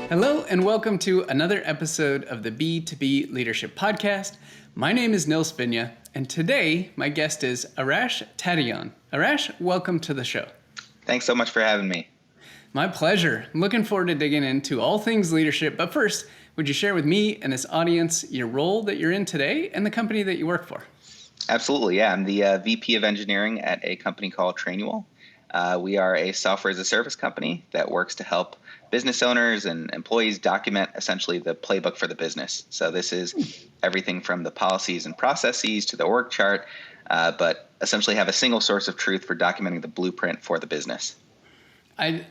Hello and welcome to another episode of the B2B Leadership Podcast. My name is Nil Spinya, and today my guest is Arash Tadayon. Arash, welcome to the show. Thanks so much for having me. My pleasure. I'm looking forward to digging into all things leadership, but first, would you share with me and this audience your role that you're in today and the company that you work for? Absolutely, yeah. I'm the VP of Engineering at a company called Trainual. We are a software as a service company that works to help business owners and employees document essentially the playbook for the business. So this is everything from the policies and processes to the org chart, but essentially have a single source of truth for documenting the blueprint for the business. I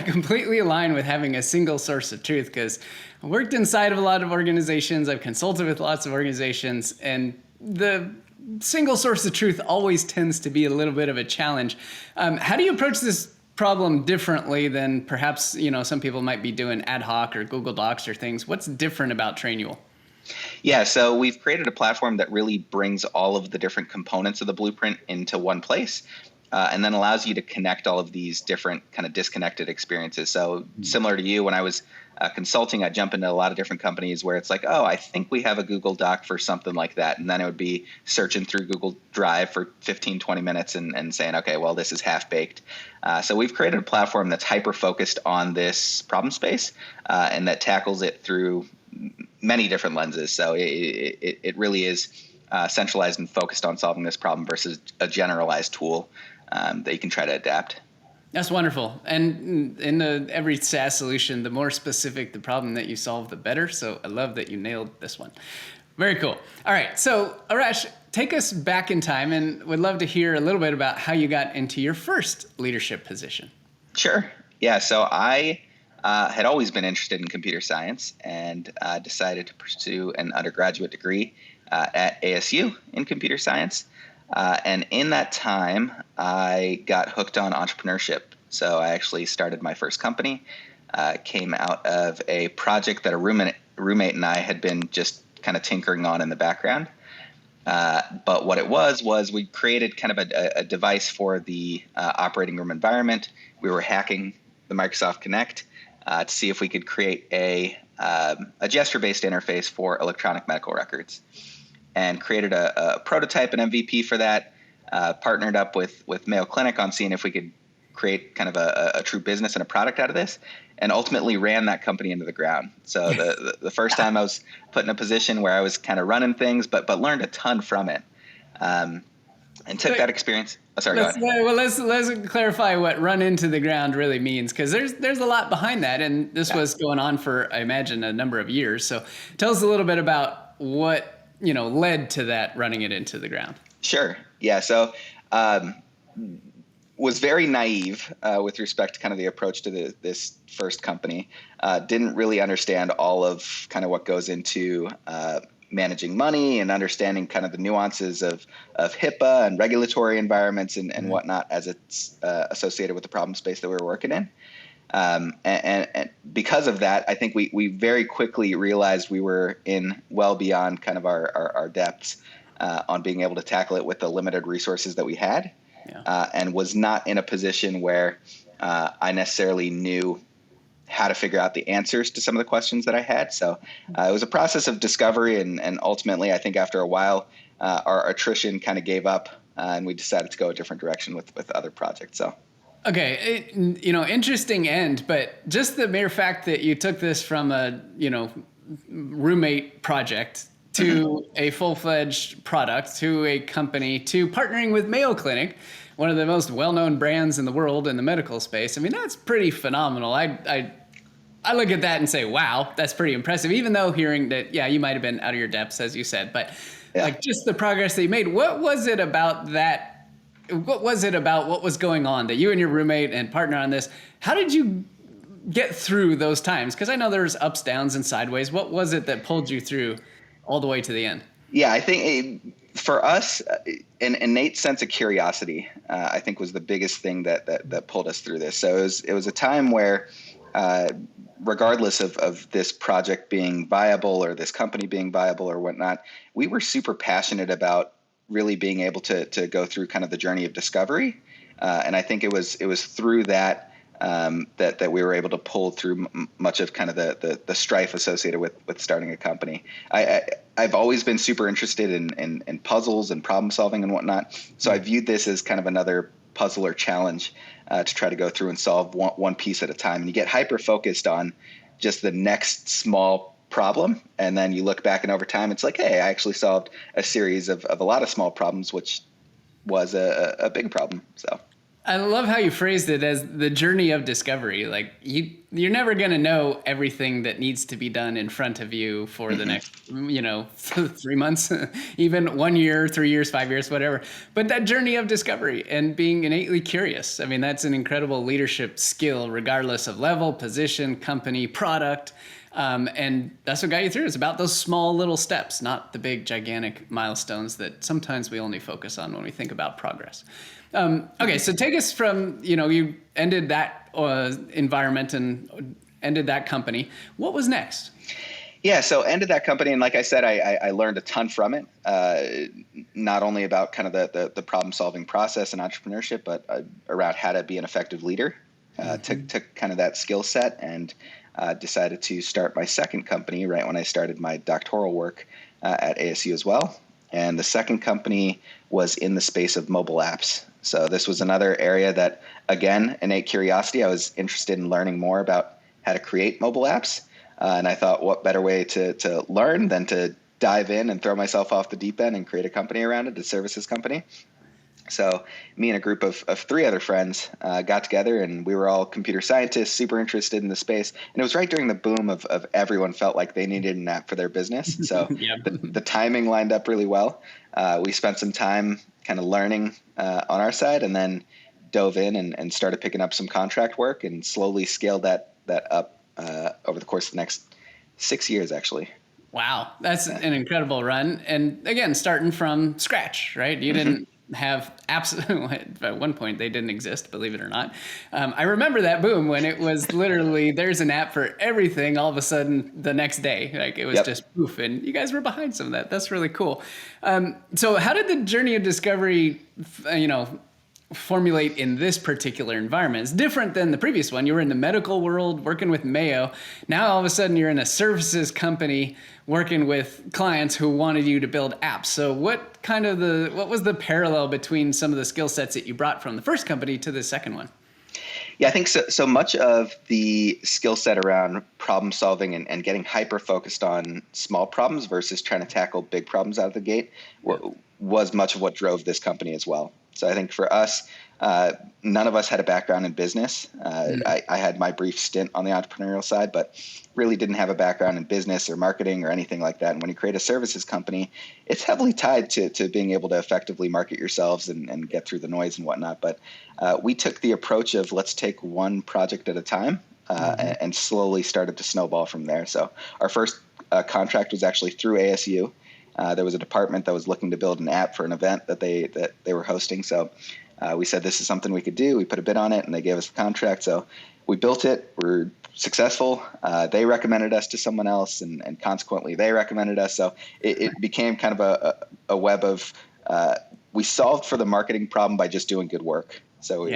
completely align with having a single source of truth because I worked inside of a lot of organizations. I've consulted with lots of organizations, and the single source of truth always tends to be a little bit of a challenge. How do you approach this problem differently than perhaps, some people might be doing ad hoc or Google Docs or things? What's different about Trainual? Yeah, so we've created a platform that really brings all of the different components of the blueprint into one place. And then allows you to connect all of these different kind of disconnected experiences. So similar to you, when I was consulting, I'd jump into a lot of different companies where it's like, oh, I think we have a Google Doc for something like that. And then it would be searching through Google Drive for 15, 20 minutes and saying, okay, well, this is half baked. So we've created a platform that's hyper-focused on this problem space and that tackles it through many different lenses. So it really is centralized and focused on solving this problem versus a generalized tool that you can try to adapt. That's wonderful. And in every SaaS solution, the more specific the problem that you solve, the better. So I love that you nailed this one. Very cool. All right. So Arash, take us back in time and would love to hear a little bit about how you got into your first leadership position. Sure. Yeah. So I had always been interested in computer science and decided to pursue an undergraduate degree at ASU in computer science. And in that time, I got hooked on entrepreneurship. So I actually started my first company, came out of a project that a roommate and I had been just kind of tinkering on in the background. But what it was we created kind of a device for the operating room environment. We were hacking the Microsoft Kinect to see if we could create a gesture-based interface for electronic medical records. And created a prototype, an MVP for that, partnered up with Mayo Clinic on seeing if we could create kind of a true business and a product out of this, and ultimately ran that company into the ground. So the first time I was put in a position where I was kind of running things, but learned a ton from it, and took that experience. Oh, sorry, go ahead. Well, let's clarify what run into the ground really means, because there's a lot behind that, and this was going on for, I imagine, a number of years. So tell us a little bit about what led to that running it into the ground. Sure. Yeah. So, was very naive with respect to kind of the approach to this first company. Didn't really understand all of kind of what goes into managing money and understanding kind of the nuances of HIPAA and regulatory environments and whatnot as it's associated with the problem space that we were working in. And because of that, I think we very quickly realized we were in well beyond kind of our depths on being able to tackle it with the limited resources that we had, and was not in a position where I necessarily knew how to figure out the answers to some of the questions that I had. So it was a process of discovery, and ultimately, I think after a while, our attrition kind of gave up, and we decided to go a different direction with other projects. So. Okay, interesting end, but just the mere fact that you took this from a, roommate project to a full-fledged product, to a company, to partnering with Mayo Clinic, one of the most well-known brands in the world in the medical space. I mean, that's pretty phenomenal. I look at that and say, wow, that's pretty impressive, even though hearing that, you might have been out of your depths, as you said, but like just the progress that you made. What was it about that? What was it about what was going on that you and your roommate and partner on this, how did you get through those times? Because I know there's ups, downs, and sideways. What was it that pulled you through all the way to the end? Yeah, I think for us, an innate sense of curiosity, I think was the biggest thing that pulled us through this. So it was a time where, regardless of this project being viable or this company being viable or whatnot, we were super passionate about really being able to go through kind of the journey of discovery. And I think it was through that that we were able to pull through much of kind of the strife associated with starting a company. I've always been super interested in puzzles and problem solving and whatnot. So I viewed this as kind of another puzzle or challenge to try to go through and solve one piece at a time. And you get hyper focused on just the next small problem. And then you look back and over time, it's like, hey, I actually solved a series of a lot of small problems, which was a big problem. So I love how you phrased it as the journey of discovery. Like you're never going to know everything that needs to be done in front of you for the next, 3 months, even 1 year, 3 years, 5 years, whatever. But that journey of discovery and being innately curious. I mean, that's an incredible leadership skill, regardless of level, position, company, product. And that's what got you through. It's about those small little steps, not the big, gigantic milestones that sometimes we only focus on when we think about progress. Okay, so take us from, you ended that environment and ended that company. What was next? Yeah, so ended that company. And like I said, I learned a ton from it, not only about kind of the problem solving process and entrepreneurship, but around how to be an effective leader. Took kind of that skill set and decided to start my second company right when I started my doctoral work at ASU as well. And the second company was in the space of mobile apps. So this was another area that, again, innate curiosity. I was interested in learning more about how to create mobile apps. And I thought, what better way to learn than to dive in and throw myself off the deep end and create a company around it, a services company. So me and a group of 3 other friends got together, and we were all computer scientists, super interested in the space. And it was right during the boom of everyone felt like they needed an app for their business. So the timing lined up really well. We spent some time kind of learning on our side, and then dove in and started picking up some contract work and slowly scaled that up over the course of the next 6 years, actually. Wow, that's an incredible run. And again, starting from scratch, right? You didn't have apps. At one point they didn't exist, believe it or not. I remember that boom when it was literally there's an app for everything all of a sudden the next day. Like it was just poof, and you guys were behind some of that. That's really cool. So how did the journey of discovery formulate in this particular environment? It's different than the previous one. You were in the medical world working with Mayo. Now all of a sudden you're in a services company working with clients who wanted you to build apps. So what was the parallel between some of the skill sets that you brought from the first company to the second one? Yeah, I think so much of the skill set around problem solving and getting hyper focused on small problems versus trying to tackle big problems out of the gate was much of what drove this company as well. So I think for us, none of us had a background in business. I had my brief stint on the entrepreneurial side, but really didn't have a background in business or marketing or anything like that. And when you create a services company, it's heavily tied to being able to effectively market yourselves and get through the noise and whatnot. But we took the approach of let's take one project at a time and slowly started to snowball from there. So our first contract was actually through ASU. There was a department that was looking to build an app for an event that they were hosting. So we said this is something we could do. We put a bid on it, and they gave us the contract. So we built it. We're successful. They recommended us to someone else, and consequently, they recommended us. So it became kind of a web of we solved for the marketing problem by just doing good work. So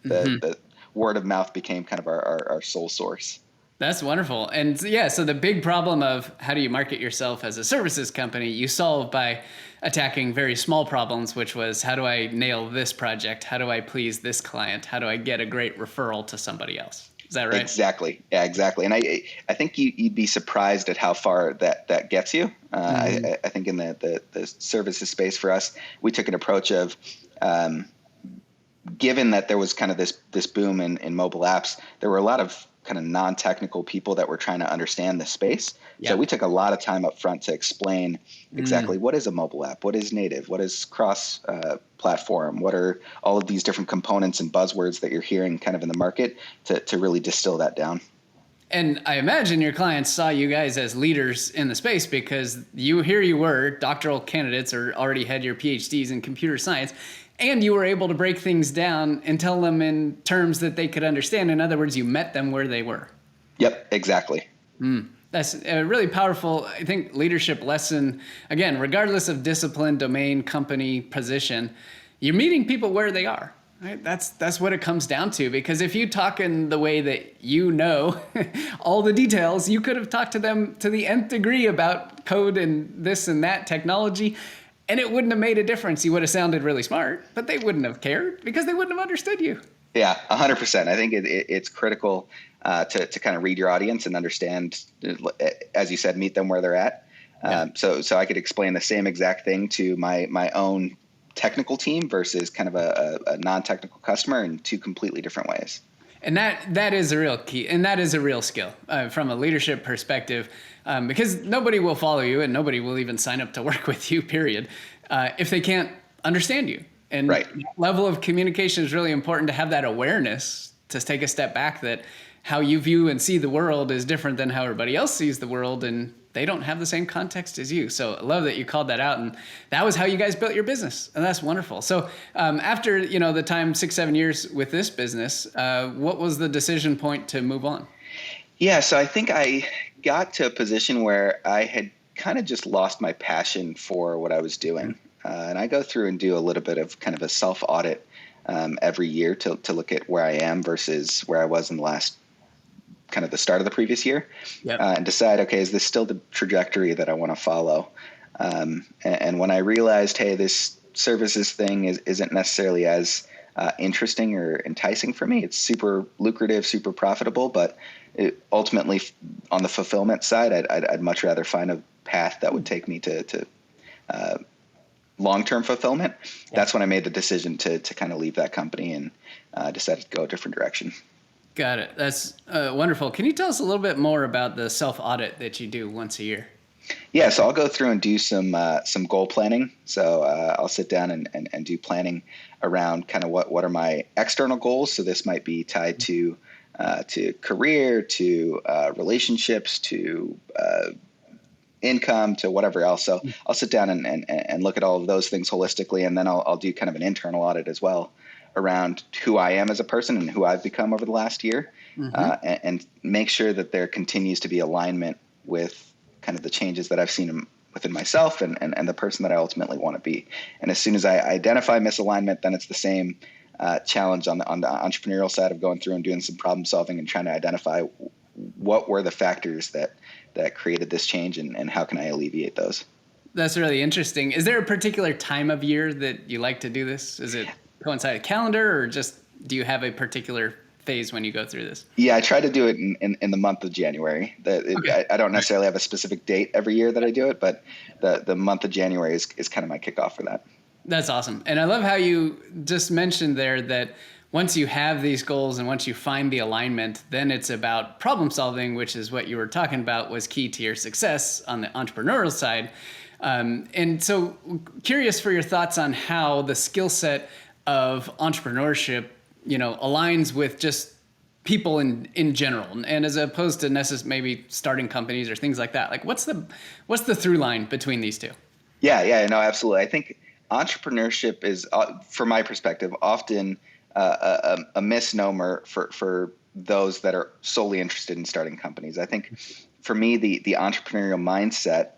the word of mouth became kind of our sole source. That's wonderful. And so the big problem of how do you market yourself as a services company, you solve by attacking very small problems, which was how do I nail this project? How do I please this client? How do I get a great referral to somebody else? Is that right? Exactly. Yeah, exactly. And I think you'd be surprised at how far that gets you. I think in the services space for us, we took an approach of given that there was kind of this boom in mobile apps, there were a lot of kind of non-technical people that were trying to understand the space. Yeah. So we took a lot of time up front to explain exactly what is a mobile app, what is native, what is cross platform, what are all of these different components and buzzwords that you're hearing kind of in the market to really distill that down. And I imagine your clients saw you guys as leaders in the space because you were doctoral candidates or already had your PhDs in computer science. And you were able to break things down and tell them in terms that they could understand. In other words, you met them where they were. Yep, exactly. That's a really powerful, I think, leadership lesson. Again, regardless of discipline, domain, company, position, you're meeting people where they are. Right? That's what it comes down to, because if you talk in the way that you know all the details, you could have talked to them to the nth degree about code and this and that technology, and it wouldn't have made a difference. You would have sounded really smart, but they wouldn't have cared because they wouldn't have understood you. Yeah, 100%. I think it's critical to kind of read your audience and understand, as you said, meet them where they're at. So I could explain the same exact thing to my own technical team versus kind of a non-technical customer in two completely different ways. And that is a real key, and that is a real skill from a leadership perspective, because nobody will follow you and nobody will even sign up to work with you, period, if they can't understand you. And right. Level of communication is really important, to have that awareness, to take a step back, that how you view and see the world is different than how everybody else sees the world, and they don't have the same context as you. So I love that you called that out, and that was how you guys built your business, and that's wonderful. So after the time 6-7 years with this business, what was the decision point to move on? Yeah, so I think I got to a position where I had kind of just lost my passion for what I was doing, and I go through and do a little bit of kind of a self-audit every year to look at where I am versus where I was in the last kind of the start of the previous year. Yep. And decide, okay, is this still the trajectory that I want to follow? And when I realized, hey, this services thing isn't necessarily as interesting or enticing for me. It's super lucrative, super profitable, but ultimately on the fulfillment side, I'd much rather find a path that would take me to long-term fulfillment. Yep. That's when I made the decision to kind of leave that company and decided to go a different direction. Got it. That's wonderful. Can you tell us a little bit more about the self-audit that you do once a year? Yeah, so I'll go through and do some goal planning. So I'll sit down and do planning around kind of what are my external goals. So this might be tied to career, to relationships, to income, to whatever else. So I'll sit down and look at all of those things holistically, and then I'll do kind of an internal audit as well around who I am as a person and who I've become over the last year, and make sure that there continues to be alignment with kind of the changes that I've seen within myself and the person that I ultimately want to be. And as soon as I identify misalignment, then it's the same challenge on the entrepreneurial side of going through and doing some problem solving and trying to identify what were the factors that created this change and how can I alleviate those. That's really interesting. Is there a particular time of year that you like to do this? Is it coincide a calendar, or just do you have a particular phase when you go through this? Yeah, I try to do it in the month of January. I don't necessarily have a specific date every year that I do it, but the month of January is kind of my kickoff for that. That's awesome. And I love how you just mentioned there that once you have these goals and once you find the alignment, then it's about problem solving, which is what you were talking about was key to your success on the entrepreneurial side. And so curious for your thoughts on how the skill set of entrepreneurship, aligns with just people in general, and as opposed to maybe starting companies or things like that. Like, what's the through line between these two? Yeah, no, absolutely. I think entrepreneurship is, from my perspective, often a misnomer for those that are solely interested in starting companies. I think for me, the entrepreneurial mindset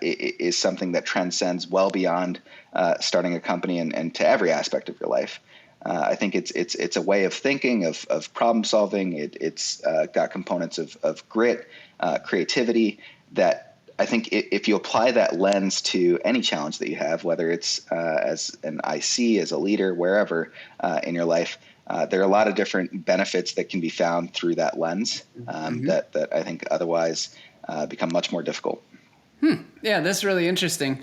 is something that transcends well beyond starting a company and to every aspect of your life. I think it's a way of thinking, of problem solving. It's got components of grit, creativity that I think if you apply that lens to any challenge that you have, whether it's as an IC, as a leader, wherever in your life, there are a lot of different benefits that can be found through that lens that I think otherwise become much more difficult. Yeah, that's really interesting.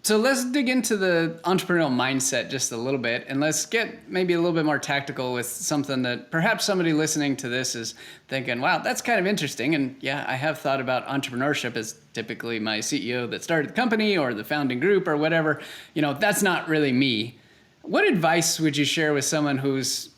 So let's dig into the entrepreneurial mindset just a little bit, and let's get maybe a little bit more tactical with something that perhaps somebody listening to this is thinking, wow, that's kind of interesting. And yeah, I have thought about entrepreneurship as typically my CEO that started the company or the founding group or whatever. That's not really me. What advice would you share with someone who's,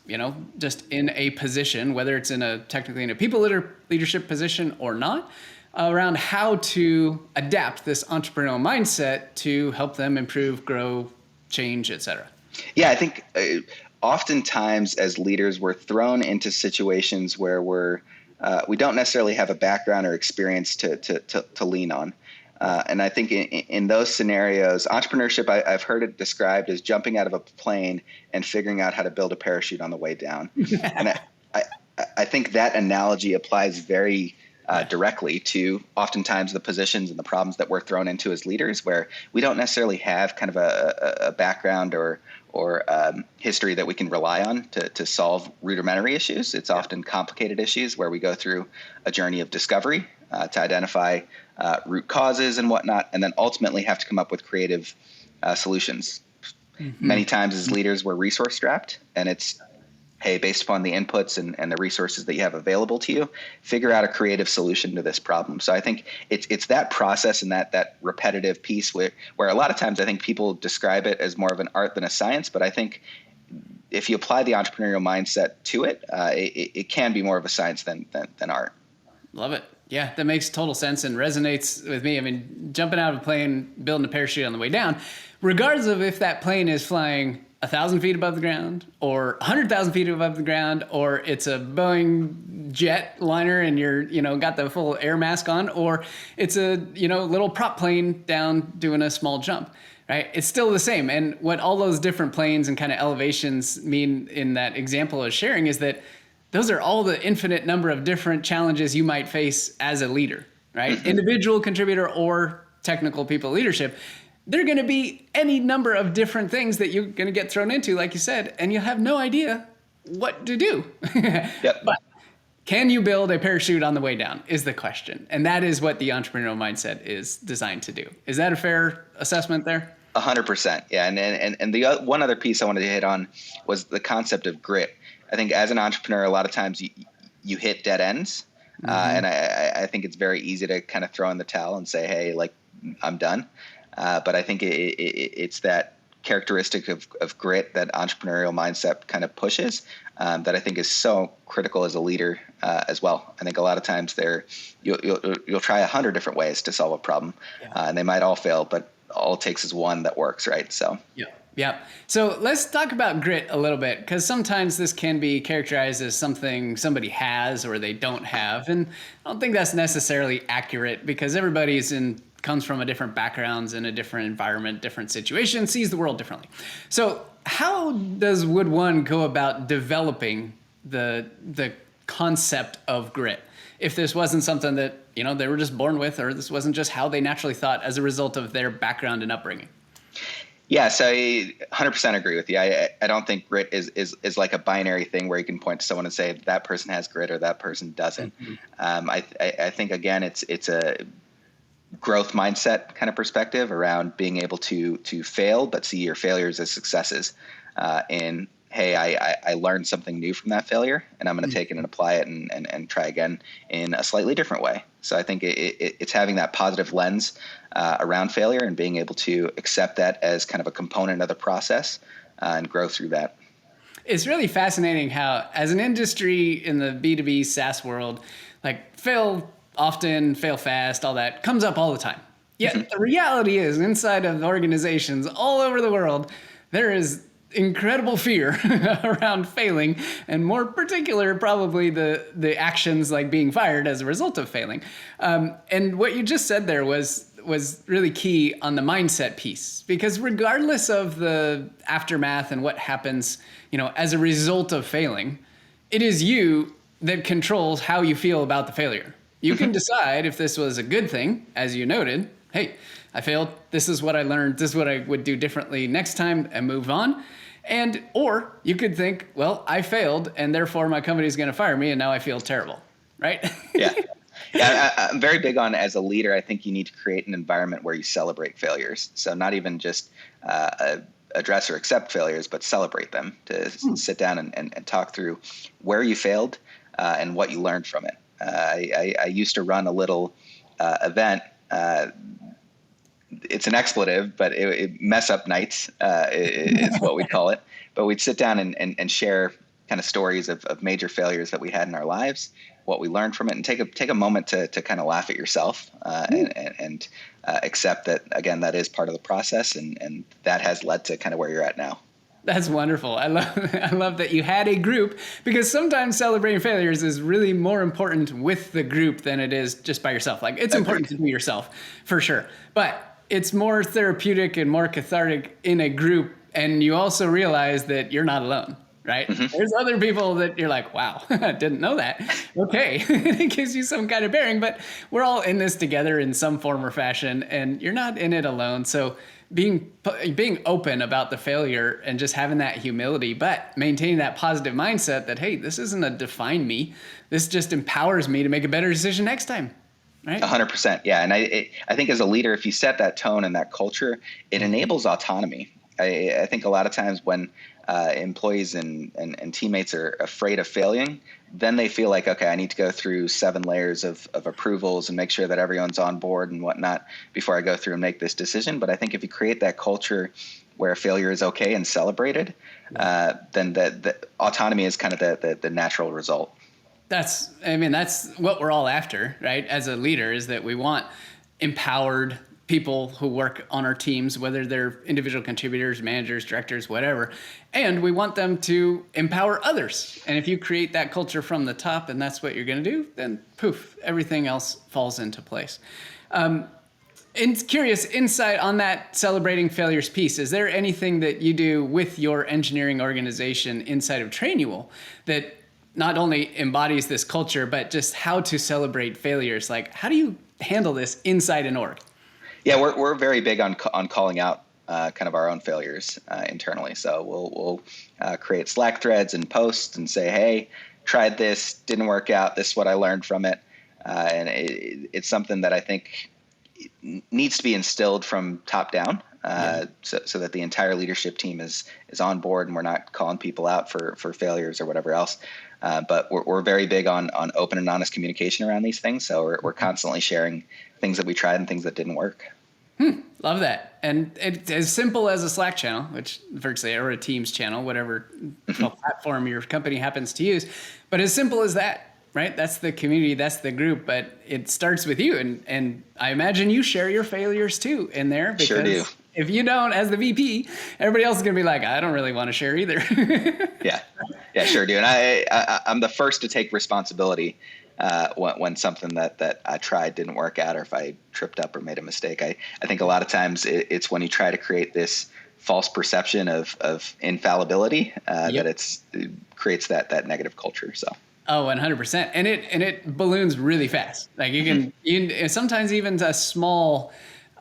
just in a position, whether it's technically in a people leadership position or not, around how to adapt this entrepreneurial mindset to help them improve, grow, change, et cetera? Yeah, I think oftentimes as leaders, we're thrown into situations where we don't necessarily have a background or experience to lean on. And I think in those scenarios, entrepreneurship, I've heard it described as jumping out of a plane and figuring out how to build a parachute on the way down. And I think that analogy applies very directly to oftentimes the positions and the problems that we're thrown into as leaders, where we don't necessarily have kind of a background or history that we can rely on to solve rudimentary issues. It's often complicated issues where we go through a journey of discovery to identify root causes and whatnot, and then ultimately have to come up with creative solutions. Mm-hmm. Many times as leaders, we're resource strapped, and it's, hey, based upon the inputs and the resources that you have available to you, figure out a creative solution to this problem. So I think it's that process and that repetitive piece where a lot of times I think people describe it as more of an art than a science. But I think if you apply the entrepreneurial mindset to it, it can be more of a science than art. Love it. Yeah, that makes total sense and resonates with me. I mean, jumping out of a plane, building a parachute on the way down, regardless of if that plane is flying 1,000 feet above the ground or 100,000 feet above the ground, or it's a Boeing jet liner and you're, got the full air mask on, or it's a, little prop plane down doing a small jump, right? It's still the same. And what all those different planes and kind of elevations mean in that example I was sharing is that those are all the infinite number of different challenges you might face as a leader, right? Mm-hmm. Individual contributor or technical people leadership. They're going to be any number of different things that you're going to get thrown into, like you said, and you'll have no idea what to do. Yep. But can you build a parachute on the way down is the question. And that is what the entrepreneurial mindset is designed to do. Is that a fair assessment there? 100%. Yeah. And the one other piece I wanted to hit on was the concept of grit. I think as an entrepreneur, a lot of times you hit dead ends. Mm-hmm. And I think it's very easy to kind of throw in the towel and say, hey, like, I'm done. But I think it's that characteristic of grit that entrepreneurial mindset kind of pushes that I think is so critical as a leader as well. I think a lot of times you'll try 100 different ways to solve a problem, and they might all fail, but all it takes is one that works, right? So yeah. So let's talk about grit a little bit, because sometimes this can be characterized as something somebody has or they don't have, and I don't think that's necessarily accurate because everybody's comes from a different backgrounds in a different environment, different situation, sees the world differently. So how would one go about developing the concept of grit if this wasn't something that, they were just born with, or this wasn't just how they naturally thought as a result of their background and upbringing? Yeah, so I 100% agree with you. I don't think grit is like a binary thing where you can point to someone and say that person has grit or that person doesn't. Mm-hmm. I think, again, it's a growth mindset kind of perspective around being able to fail, but see your failures as successes. In, hey, I learned something new from that failure, and I'm going to take it and apply it and try again in a slightly different way. So I think it's having that positive lens around failure and being able to accept that as kind of a component of the process and grow through that. It's really fascinating how, as an industry in the B2B SaaS world, like fail often, fail fast, all that comes up all the time. Yet the reality is, inside of organizations all over the world, there is incredible fear around failing, and more particular, probably the actions like being fired as a result of failing. And what you just said there was really key on the mindset piece, because regardless of the aftermath and what happens, as a result of failing, it is you that controls how you feel about the failure. You can decide if this was a good thing, as you noted. Hey, I failed. This is what I learned. This is what I would do differently next time, and move on. Or you could think, well, I failed, and therefore my company is going to fire me, and now I feel terrible, right? Yeah. I'm very big on, as a leader, I think you need to create an environment where you celebrate failures. So not even just address or accept failures, but celebrate them, to sit down and talk through where you failed and what you learned from it. I used to run a little event. It's an expletive, but it mess up nights is what we call it. But we'd sit down and share kind of stories of major failures that we had in our lives, what we learned from it, and take a moment to kind of laugh at yourself and accept that, again, that is part of the process, and that has led to kind of where you're at now. That's wonderful. I love that you had a group, because sometimes celebrating failures is really more important with the group than it is just by yourself. Like, it's important to do yourself for sure, but it's more therapeutic and more cathartic in a group. And you also realize that you're not alone, right? Mm-hmm. There's other people that you're like, wow, I didn't know that. Okay. It gives you some kind of bearing, but we're all in this together in some form or fashion, and you're not in it alone. So being open about the failure and just having that humility, but maintaining that positive mindset that, hey, this isn't a define me. This just empowers me to make a better decision next time. Right? 100%. Yeah. And I think as a leader, if you set that tone and that culture, it enables autonomy. I think a lot of times when employees and teammates are afraid of failing, then they feel like, okay, I need to go through 7 layers of approvals and make sure that everyone's on board and whatnot before I go through and make this decision. But I think if you create that culture where failure is okay and celebrated, then the autonomy is kind of the natural result. That's what we're all after, right? As a leader, is that we want empowered people who work on our teams, whether they're individual contributors, managers, directors, whatever, and we want them to empower others. And if you create that culture from the top, and that's what you're going to do, then poof, everything else falls into place. And curious insight on that celebrating failures piece. Is there anything that you do with your engineering organization inside of Trainual that not only embodies this culture, but just how to celebrate failures? Like, how do you handle this inside an org? Yeah, we're very big on calling out kind of our own failures internally. So we'll create Slack threads and posts and say, hey, tried this, didn't work out. This is what I learned from it. And it's something that I think needs to be instilled from top down, so that the entire leadership team is on board and we're not calling people out for failures or whatever else. But we're very big on open and honest communication around these things. So we're constantly sharing things that we tried and things that didn't work. Love that. And it's as simple as a Slack channel, which virtually, or a Teams channel, whatever platform your company happens to use. But as simple as that, right? That's the community, that's the group, but it starts with you. And I imagine you share your failures too in there. Because sure do. If you don't, as the VP, everybody else is going to be like, I don't really want to share either. Yeah, sure do. And I'm the first to take responsibility when something that I tried didn't work out, or if I tripped up or made a mistake. I think a lot of times it's when you try to create this false perception of infallibility that it creates that negative culture. So. Oh, 100%. And it balloons really fast. Like you can sometimes even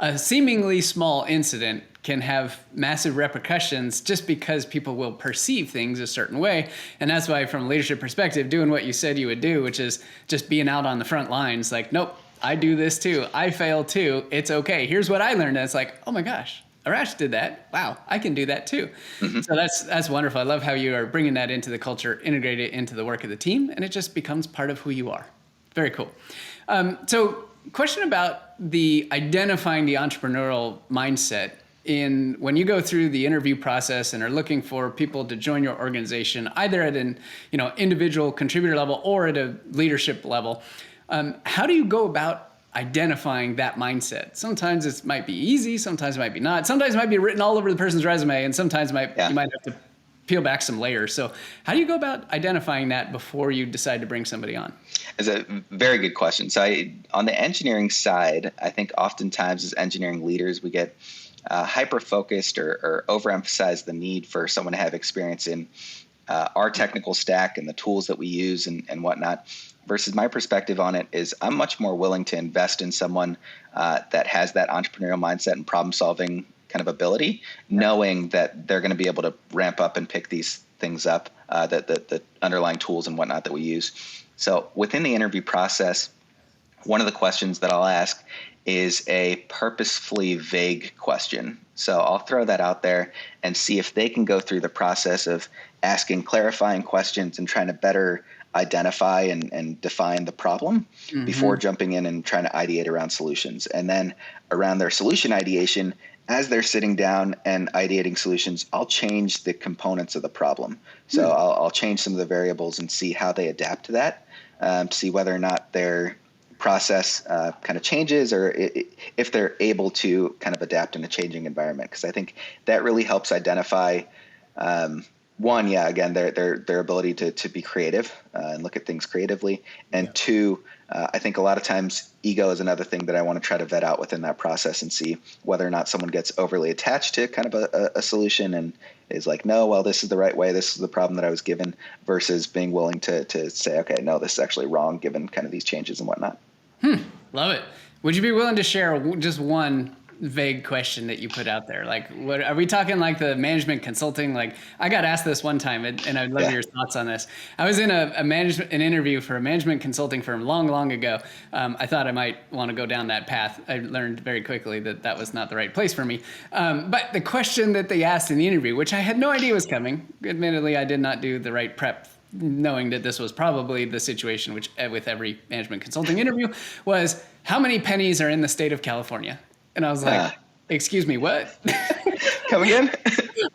a seemingly small incident can have massive repercussions just because people will perceive things a certain way. And that's why, from a leadership perspective, doing what you said you would do, which is just being out on the front lines, like, nope, I do this too. I fail too. It's okay. Here's what I learned. And it's like, oh my gosh, Arash did that. Wow, I can do that too. So that's wonderful. I love how you are bringing that into the culture, integrate it into the work of the team, and it just becomes part of who you are. Very cool. So question about the identifying the entrepreneurial mindset when you go through the interview process and are looking for people to join your organization, either at an individual contributor level or at a leadership level. How do you go about identifying that mindset? Sometimes it might be easy, sometimes it might be not. Sometimes it might be written all over the person's resume, and sometimes you might have to peel back some layers. So how do you go about identifying that before you decide to bring somebody on? It's a very good question. So on the engineering side, I think oftentimes as engineering leaders, we get hyper-focused or overemphasize the need for someone to have experience in our technical stack and the tools that we use and whatnot. Versus my perspective on it is I'm much more willing to invest in someone that has that entrepreneurial mindset and problem-solving kind of ability, knowing that they're going to be able to ramp up and pick these things up, the underlying tools and whatnot that we use. So within the interview process, one of the questions that I'll ask is a purposefully vague question. So I'll throw that out there and see if they can go through the process of asking clarifying questions and trying to better identify and define the problem before jumping in and trying to ideate around solutions. And then around their solution ideation, as they're sitting down and ideating solutions, I'll change the components of the problem. So I'll change some of the variables and see how they adapt to that, to see whether or not their process kind of changes, or if they're able to kind of adapt in a changing environment. Because I think that really helps identify One, yeah, again, their ability to be creative and look at things creatively. And two, I think a lot of times ego is another thing that I want to try to vet out within that process and see whether or not someone gets overly attached to kind of a solution and is like, no, well, this is the right way. This is the problem that I was given, versus being willing to say, okay, no, this is actually wrong given kind of these changes and whatnot. Love it. Would you be willing to share just one vague question that you put out there? Like, what are we talking, like the management consulting? Like, I got asked this one time, and I'd love your thoughts on this. I was in an interview for a management consulting firm long ago. I thought I might want to go down that path. I learned very quickly that was not the right place for me. But the question that they asked in the interview, which I had no idea was coming, admittedly, I did not do the right prep, knowing that this was probably the situation which with every management consulting interview, was how many pennies are in the state of California? And I was like, excuse me, what? Come again?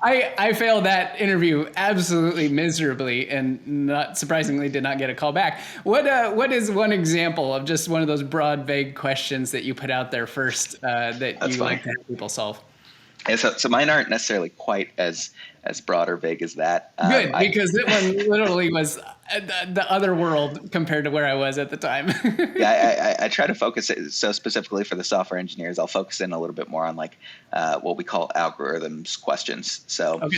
I failed that interview absolutely miserably, and not surprisingly did not get a call back. What is one example of just one of those broad, vague questions that you put out there first that you like to have people solve? Yeah, so mine aren't necessarily quite as broad or vague as that. Good, because that one literally was the other world compared to where I was at the time. Yeah, I try to focus it. So specifically for the software engineers, I'll focus in a little bit more on like what we call algorithms questions. So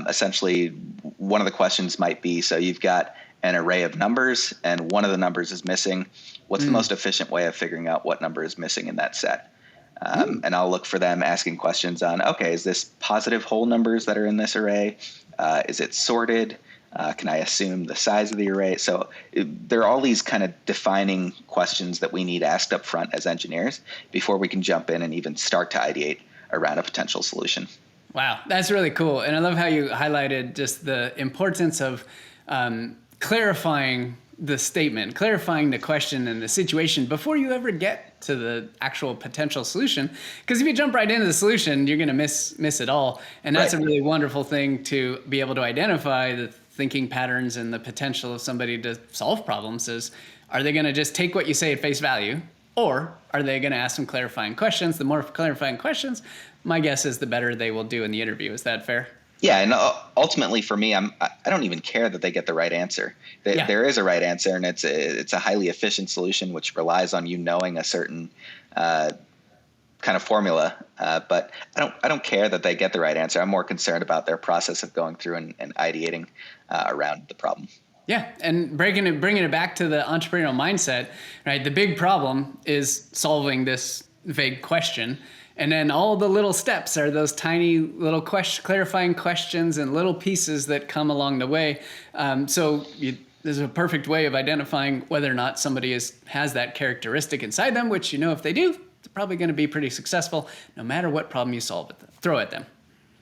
essentially, one of the questions might be, so you've got an array of numbers and one of the numbers is missing. What's the most efficient way of figuring out what number is missing in that set? And I'll look for them asking questions on, okay, is this positive whole numbers that are in this array? Is it sorted? Can I assume the size of the array? So there are all these kind of defining questions that we need asked up front as engineers before we can jump in and even start to ideate around a potential solution. Wow, that's really cool. And I love how you highlighted just the importance of clarifying the statement, clarifying the question and the situation before you ever get to the actual potential solution. Because if you jump right into the solution, you're going to miss it all. And that's a really wonderful thing, to be able to identify the thinking patterns and the potential of somebody to solve problems. Is, are they going to just take what you say at face value, or are they going to ask some clarifying questions? The more clarifying questions, my guess is the better they will do in the interview. Is that fair? Yeah, and ultimately for me, I don't even care that they get the right answer. There is a right answer, and it's a highly efficient solution which relies on you knowing a certain kind of formula. But I don't care that they get the right answer. I'm more concerned about their process of going through and ideating around the problem. Yeah, and bringing it back to the entrepreneurial mindset, right? The big problem is solving this vague question. And then all the little steps are those tiny little clarifying questions and little pieces that come along the way. There's a perfect way of identifying whether or not somebody has that characteristic inside them, which, if they do, they're probably going to be pretty successful no matter what problem you throw at them.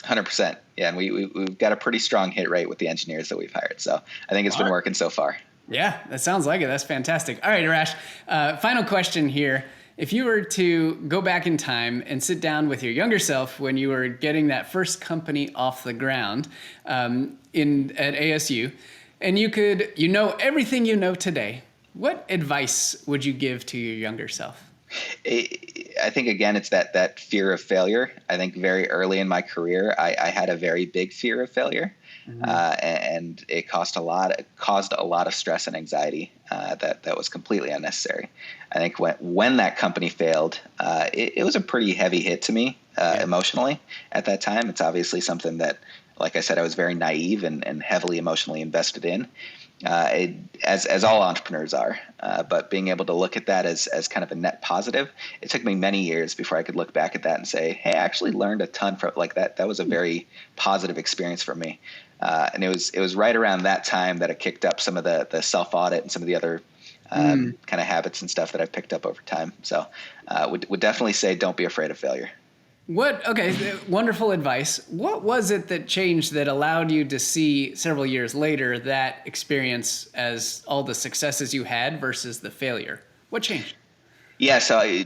100%. Yeah, and we've got a pretty strong hit rate with the engineers that we've hired. So I think it's been working so far. Yeah, that sounds like it. That's fantastic. All right, Arash, final question here. If you were to go back in time and sit down with your younger self when you were getting that first company off the ground at ASU, and you could, everything you know today, what advice would you give to your younger self? I think, again, it's that fear of failure. I think very early in my career, I had a very big fear of failure. And it caused a lot of stress and anxiety that was completely unnecessary. I think when that company failed, it was a pretty heavy hit to me emotionally at that time. It's obviously something that, like I said, I was very naive and heavily emotionally invested in, as all entrepreneurs are. But being able to look at that as kind of a net positive, it took me many years before I could look back at that and say, hey, I actually learned a ton from like that. That was a very positive experience for me. And it was right around that time that it kicked up some of the self-audit and some of the other kind of habits and stuff that I've picked up over time. So would definitely say don't be afraid of failure. Wonderful advice. What was it that changed that allowed you to see several years later that experience as all the successes you had versus the failure? What changed? Yeah, so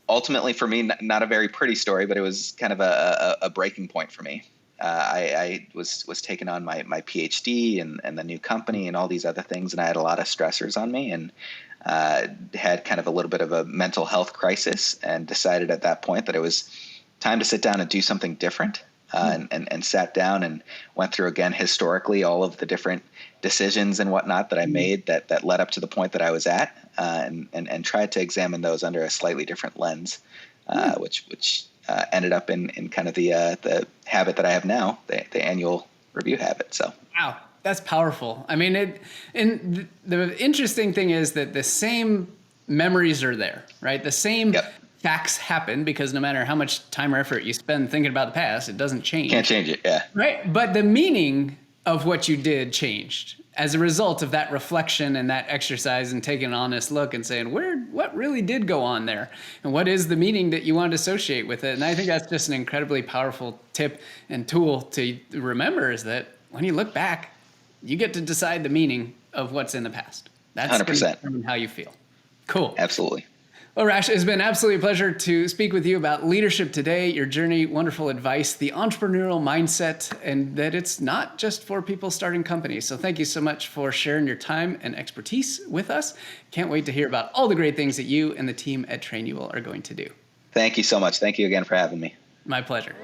ultimately for me, not a very pretty story, but it was kind of a breaking point for me. I was taking on my PhD and the new company and all these other things, and I had a lot of stressors on me, and had kind of a little bit of a mental health crisis, and decided at that point that it was time to sit down and do something different. and sat down and went through again historically all of the different decisions and whatnot that I made that led up to the point that I was at, and tried to examine those under a slightly different lens, which ended up in kind of the habit that I have now, the annual review habit. So wow, that's powerful. I mean, the interesting thing is that the same memories are there, right? The same facts happen, because no matter how much time or effort you spend thinking about the past, it doesn't change. Can't change it, yeah. Right, but the meaning of what you did changed as a result of that reflection and that exercise and taking an honest look and saying, what really did go on there? And what is the meaning that you want to associate with it? And I think that's just an incredibly powerful tip and tool to remember, is that when you look back, you get to decide the meaning of what's in the past. That's 100%. going to determine how you feel. Cool. Absolutely. Well, Arash, it's been absolutely a pleasure to speak with you about leadership today, your journey, wonderful advice, the entrepreneurial mindset, and that it's not just for people starting companies. So thank you so much for sharing your time and expertise with us. Can't wait to hear about all the great things that you and the team at Trainual are going to do. Thank you so much. Thank you again for having me. My pleasure.